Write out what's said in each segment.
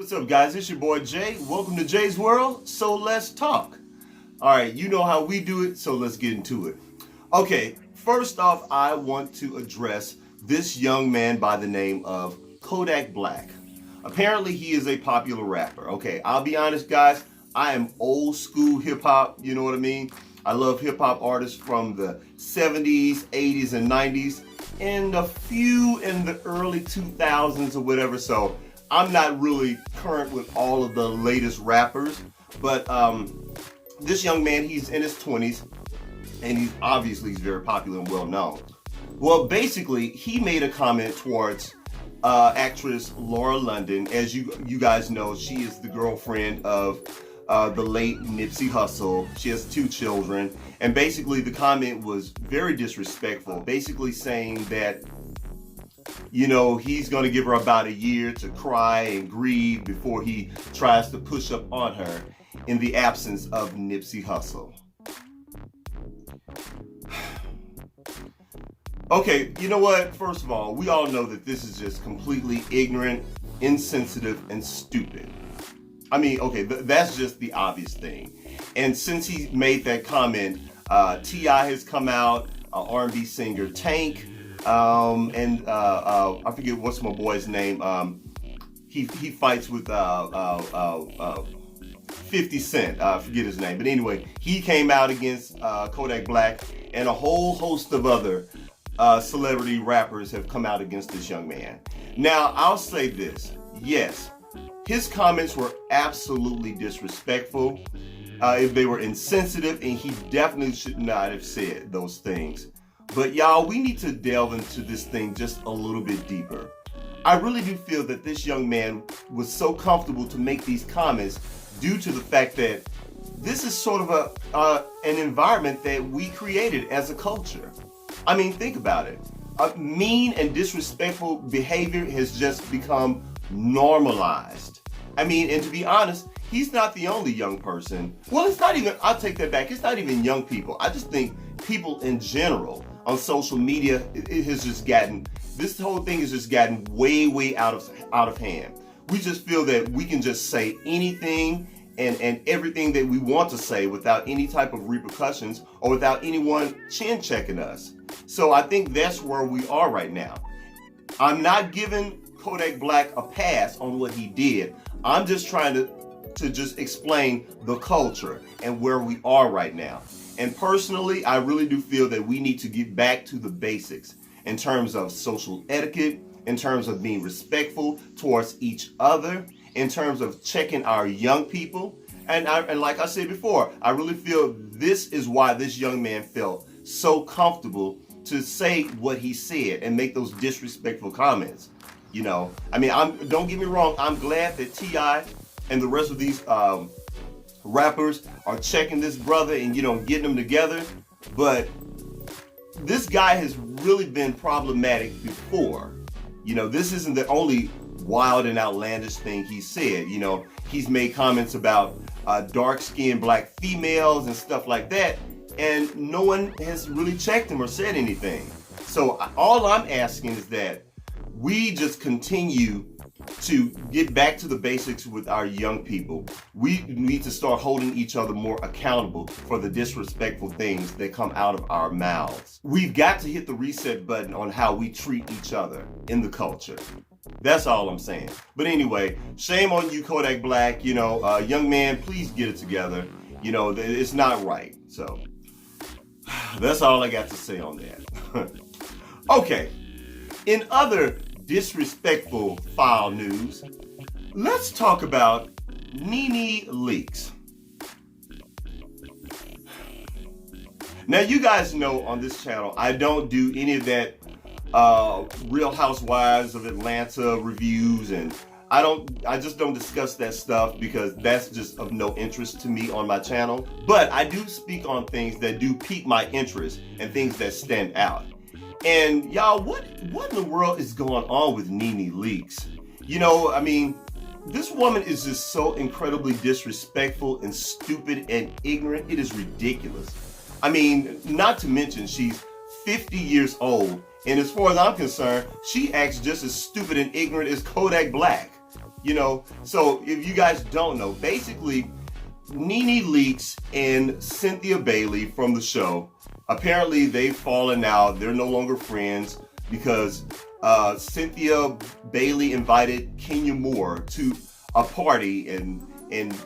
What's up, guys? It's your boy Jay. Welcome to Jay's World. So let's talk. All right, you know how we do it, so let's get into it. Okay, first off, I want to address this young man by the name of Kodak Black. Apparently, he is a popular rapper. Okay, I'll be honest, guys. I am old school hip hop. You know what I mean? I love hip hop artists from the 70s, 80s, and 90s, and a few in the early 2000s or whatever. So I'm not really current with all of the latest rappers, but this young man, he's in his 20s, and he's very popular and well known. Well, basically, he made a comment towards actress Laura London. As you guys know, she is the girlfriend of the late Nipsey Hussle. She has 2 children, and basically the comment was very disrespectful, basically saying that, you know, he's going to give her about a year to cry and grieve before he tries to push up on her in the absence of Nipsey Hussle. Okay, you know what? First of all, we all know that this is just completely ignorant, insensitive, and stupid. I mean, okay, that's just the obvious thing. And since he made that comment, T.I. has come out, R&B singer Tank, and I forget what's my boy's name. He fights with 50 Cent. I forget his name, but anyway, he came out against Kodak Black, and a whole host of other celebrity rappers have come out against this young man. Now, I'll say this: yes, his comments were absolutely disrespectful. If they were insensitive, and he definitely should not have said those things. But y'all, we need to delve into this thing just a little bit deeper. I really do feel that this young man was so comfortable to make these comments due to the fact that this is sort of an environment that we created as a culture. I mean, think about it. Mean and disrespectful behavior has just become normalized. I mean, and to be honest, he's not the only young person. Well, it's not even, I'll take that back. It's not even young people. I just think people in general on social media, it has just gotten, this whole thing has just gotten way out of hand. We just feel that we can just say anything and everything that we want to say without any type of repercussions or without anyone chin checking us. So I think that's where we are right now. I'm not giving Kodak Black a pass on what he did. I'm just trying to just explain the culture and where we are right now. And personally, I really do feel that we need to get back to the basics in terms of social etiquette, in terms of being respectful towards each other, in terms of checking our young people. And like I said before, I really feel this is why this young man felt so comfortable to say what he said and make those disrespectful comments. You know, I mean, don't get me wrong, I'm glad that T.I. and the rest of these rappers are checking this brother and, you know, getting them together. But this guy has really been problematic before. You know, this isn't the only wild and outlandish thing he said. You know, he's made comments about dark-skinned black females and stuff like that, and no one has really checked him or said anything. So all I'm asking is that we just continue to get back to the basics with our young people. We need to start holding each other more accountable for the disrespectful things that come out of our mouths. We've got to hit the reset button on how we treat each other in the culture. That's all I'm saying. But anyway, shame on you, Kodak Black. You know, young man, please get it together. You know, it's not right. So that's all I got to say on that. Okay, in other disrespectful foul news, let's talk about Nene Leakes. Now, you guys know on this channel, I don't do any of that Real Housewives of Atlanta reviews, and I just don't discuss that stuff because that's just of no interest to me on my channel. But I do speak on things that do pique my interest and things that stand out. And y'all, what in the world is going on with Nene Leakes? You know, I mean, this woman is just so incredibly disrespectful and stupid and ignorant. It is ridiculous. I mean, not to mention she's 50 years old, and as far as I'm concerned, she acts just as stupid and ignorant as Kodak Black. You know, so if you guys don't know, basically, Nene Leakes and Cynthia Bailey from the show, apparently they've fallen out. They're no longer friends because Cynthia Bailey invited Kenya Moore to a party, and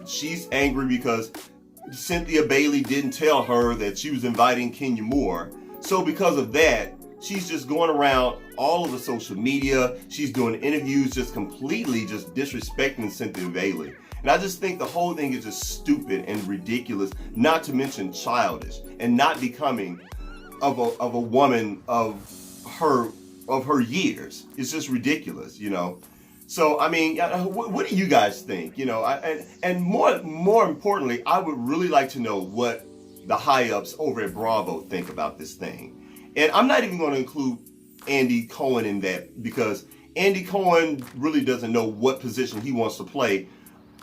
she's angry because Cynthia Bailey didn't tell her that she was inviting Kenya Moore. So because of that, she's just going around all of the social media. She's doing interviews, just completely just disrespecting Cynthia Bailey. And I just think the whole thing is just stupid and ridiculous, not to mention childish, and not becoming of a woman of her years. It's just ridiculous, you know. So I mean, what do you guys think? You know, and more importantly, I would really like to know what the high ups over at Bravo think about this thing. And I'm not even going to include Andy Cohen in that, because Andy Cohen really doesn't know what position he wants to play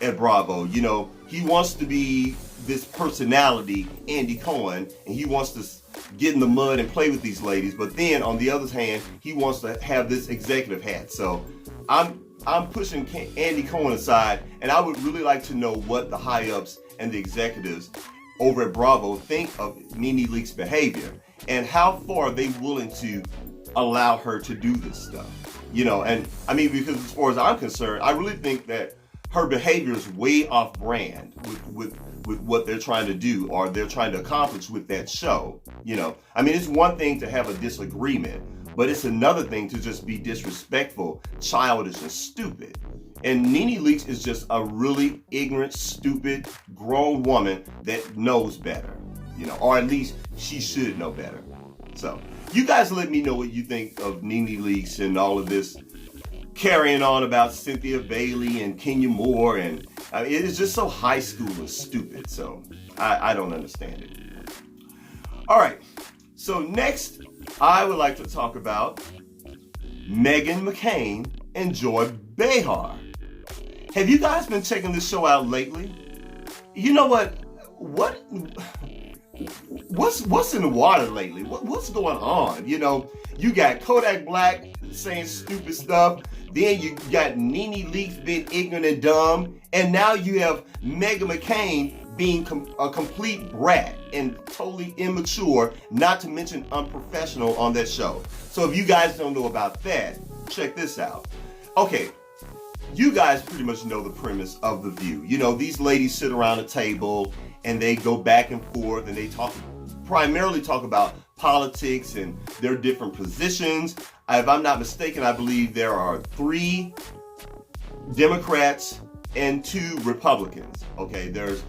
at Bravo. You know, he wants to be this personality, Andy Cohen, and he wants to get in the mud and play with these ladies. But then on the other hand, he wants to have this executive hat. So I'm pushing Andy Cohen aside, and I would really like to know what the high ups and the executives over at Bravo think of Nene Leakes' behavior, and how far are they willing to allow her to do this stuff. You know, and I mean, because as far as I'm concerned, I really think that her behavior is way off brand with what they're trying to do, or they're trying to accomplish with that show. You know, I mean, it's one thing to have a disagreement, but it's another thing to just be disrespectful, childish, and stupid. And Nene Leakes is just a really ignorant, stupid, grown woman that knows better, you know, or at least she should know better. So you guys let me know what you think of Nene Leakes and all of this carrying on about Cynthia Bailey and Kenya Moore, and I mean, it's just so high school and stupid. So I don't understand it. All right. So next, I would like to talk about Meghan McCain and Joy Behar. Have you guys been checking this show out lately? You know what? What's in the water lately? What's going on? You know, you got Kodak Black saying stupid stuff. Then you got Nene Leakes being ignorant and dumb. And now you have Meghan McCain being a complete brat and totally immature, not to mention unprofessional on that show. So if you guys don't know about that, check this out. Okay, you guys pretty much know the premise of The View. You know, these ladies sit around a table and they go back and forth, and they primarily talk about politics and their different positions. If I'm not mistaken, I believe there are 3 Democrats and 2 Republicans. Okay, there's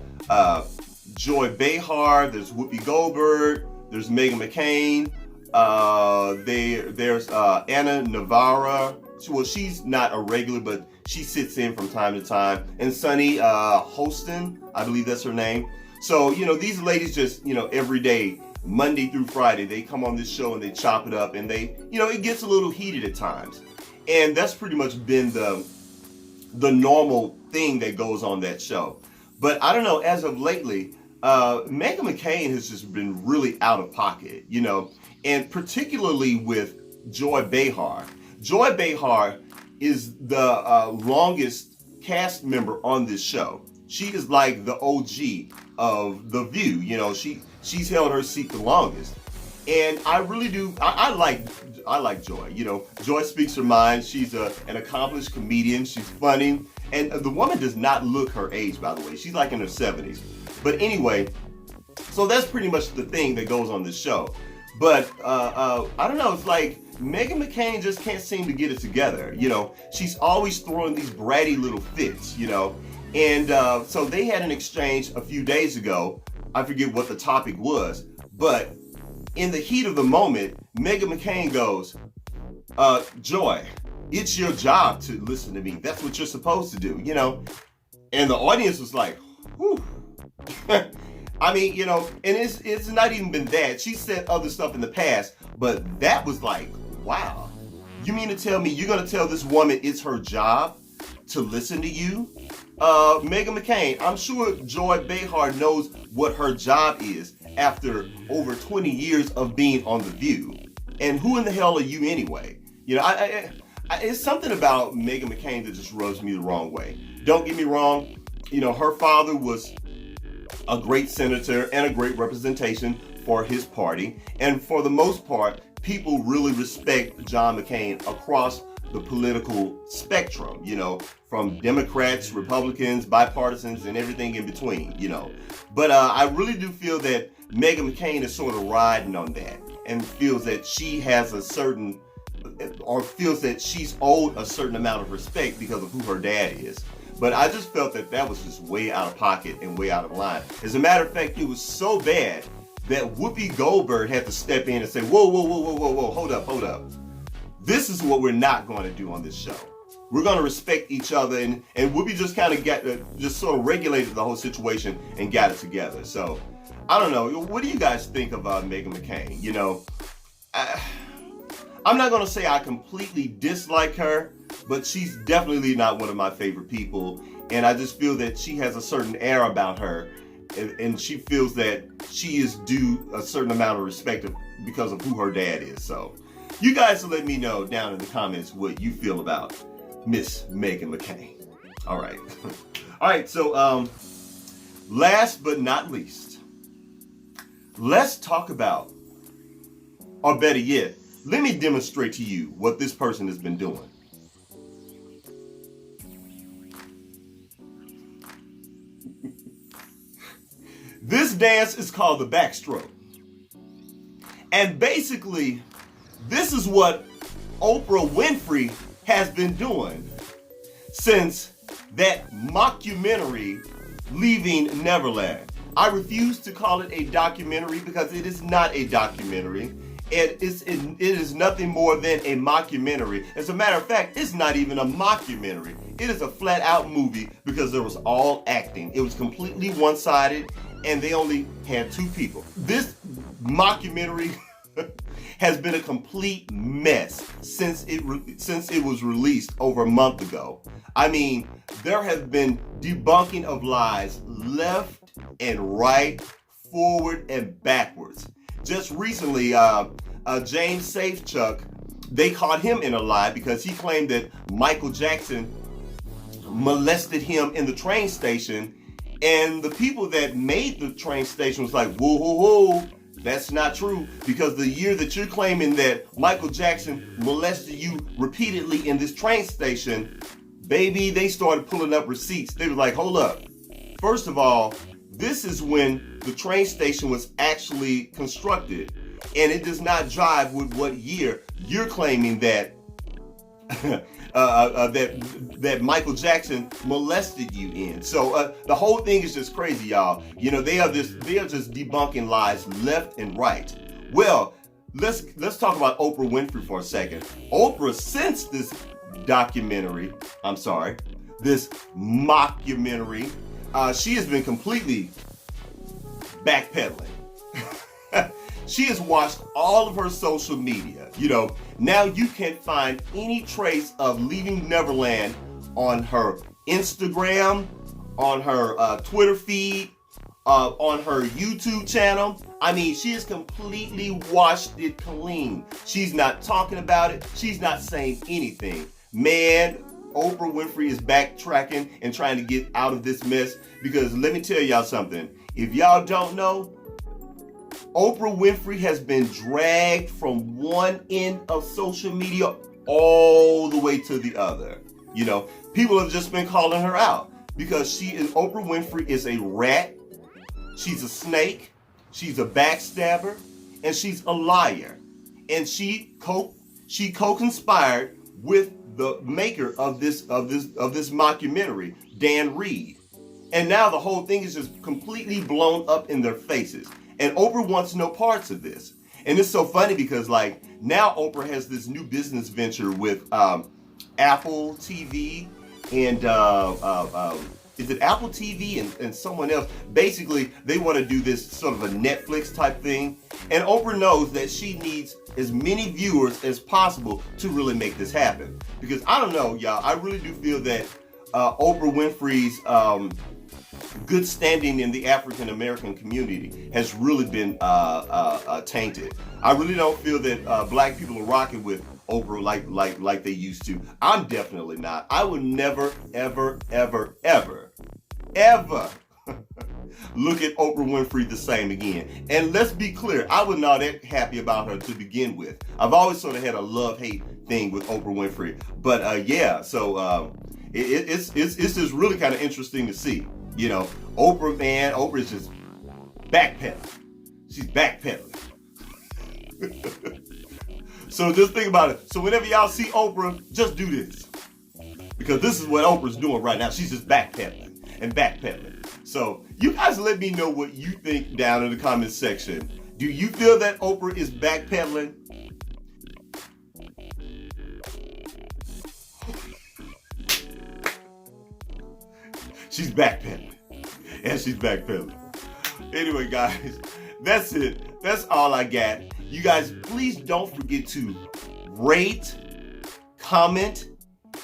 Joy Behar, there's Whoopi Goldberg, there's Meghan McCain, there's Anna Navarra. Well, she's not a regular, but she sits in from time to time. And Sunny Hostin, I believe that's her name. So, you know, these ladies just, you know, every day, Monday through Friday, they come on this show and they chop it up, and they, you know, it gets a little heated at times. And that's pretty much been the normal thing that goes on that show. But I don't know, as of lately, Meghan McCain has just been really out of pocket, you know, and particularly with Joy Behar. Joy Behar is the longest cast member on this show. She is like the OG of The View. You know, she's held her seat the longest. And I really do, I like Joy. You know, Joy speaks her mind. She's an accomplished comedian. She's funny. And the woman does not look her age, by the way. She's like in her 70s. But anyway, so that's pretty much the thing that goes on this show. But I don't know, it's like Meghan McCain just can't seem to get it together. You know, she's always throwing these bratty little fits, you know. And so they had an exchange a few days ago. I forget what the topic was, but in the heat of the moment, Meghan McCain goes, Joy, it's your job to listen to me. That's what you're supposed to do, you know. And the audience was like, whew. I mean, you know, and it's not even been that. She said other stuff in the past, but that was like, wow. You mean to tell me you're going to tell this woman it's her job to listen to you? Meghan McCain, I'm sure Joy Behar knows what her job is after over 20 years of being on The View. And who in the hell are you anyway? You know, it's something about Meghan McCain that just rubs me the wrong way. Don't get me wrong, her father was a great senator and a great representation for his party. And for the most part, people really respect John McCain across the political spectrum, from Democrats, Republicans, bipartisans, and everything in between, But I really do feel that Meghan McCain is sort of riding on that and feels that she has feels that she's owed a certain amount of respect because of who her dad is. But I just felt that was just way out of pocket and way out of line. As a matter of fact, it was so bad that Whoopi Goldberg had to step in and say, whoa, hold up. This is what we're not going to do on this show. We're going to respect each other. And Whoopi just kind of just sort of regulated the whole situation and got it together. So, I don't know. What do you guys think of Meghan McCain? I'm not going to say I completely dislike her, but she's definitely not one of my favorite people. And I just feel that she has a certain air about her. And she feels that she is due a certain amount of respect because of who her dad is. So you guys let me know down in the comments what you feel about Miss Meghan McCain. All right. All right. So last but not least, let's talk about, or better yet, let me demonstrate to you what this person has been doing. This dance is called the backstroke. And basically, this is what Oprah Winfrey has been doing since that mockumentary, Leaving Neverland. I refuse to call it a documentary because it is not a documentary. It is nothing more than a mockumentary. As a matter of fact, it's not even a mockumentary. It is a flat out movie because there was all acting. It was completely one-sided and they only had two people. This mockumentary has been a complete mess since it was released over a month ago. I mean, there have been debunking of lies left and right, forward and backwards. Just recently, James Safechuck, they caught him in a lie because he claimed that Michael Jackson molested him in the train station. And the people that made the train station was like, whoa, that's not true. Because the year that you're claiming that Michael Jackson molested you repeatedly in this train station, baby, they started pulling up receipts. They were like, hold up. First of all, this is when the train station was actually constructed, and it does not jive with what year you're claiming that that Michael Jackson molested you in. So the whole thing is just crazy, y'all. They are just debunking lies left and right. Well, let's talk about Oprah Winfrey for a second. Oprah, since this mockumentary, she has been completely backpedaling. She has watched all of her social media. Now you can't find any trace of Leaving Neverland on her Instagram, on her Twitter feed, on her YouTube channel. I mean, she has completely washed it clean. She's not talking about it. She's not saying anything. Man, Oprah Winfrey is backtracking and trying to get out of this mess because let me tell y'all something. If y'all don't know, Oprah Winfrey has been dragged from one end of social media all the way to the other. People have just been calling her out because Oprah Winfrey is a rat. She's a snake. She's a backstabber, and she's a liar. And she co-conspired with the maker of this mockumentary, Dan Reed. And now the whole thing is just completely blown up in their faces. And Oprah wants no parts of this. And it's so funny because now Oprah has this new business venture with Apple TV and is it Apple TV and someone else? Basically, they want to do this sort of a Netflix type thing. And Oprah knows that she needs as many viewers as possible to really make this happen. Because I don't know, y'all, I really do feel that Oprah Winfrey's good standing in the African American community has really been tainted. I really don't feel that black people are rocking with Oprah like they used to. I'm definitely not. I would never, ever, ever, ever, ever look at Oprah Winfrey the same again. And let's be clear, I was not that happy about her to begin with. I've always sort of had a love-hate thing with Oprah Winfrey. But yeah, so it's just really kind of interesting to see. You know, Oprah, man, Oprah is just backpedaling. She's backpedaling. So just think about it. So whenever y'all see Oprah, just do this. Because this is what Oprah's doing right now. She's just backpedaling and backpedaling. So you guys let me know what you think down in the comments section. Do you feel that Oprah is backpedaling? She's backpedaling. And she's backpedaling. Anyway, guys, that's it. That's all I got. You guys, please don't forget to rate, comment,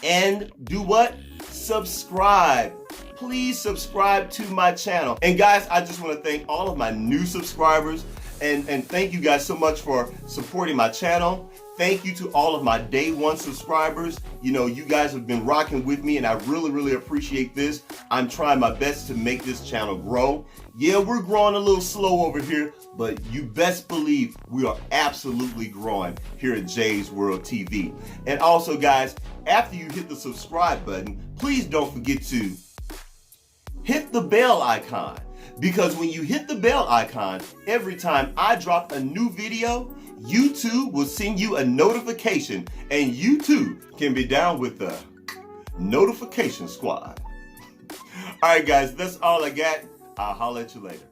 and do what? Subscribe. Please subscribe to my channel. And guys, I just want to thank all of my new subscribers and thank you guys so much for supporting my channel. Thank you to all of my day one subscribers. You know, you guys have been rocking with me and I really, really appreciate this. I'm trying my best to make this channel grow. Yeah, we're growing a little slow over here, but you best believe we are absolutely growing here at Jay's World TV. And also guys, after you hit the subscribe button, please don't forget to hit the bell icon. Because when you hit the bell icon, every time I drop a new video, YouTube will send you a notification and you too can be down with the notification squad. All right, guys, that's all I got. I'll holler at you later.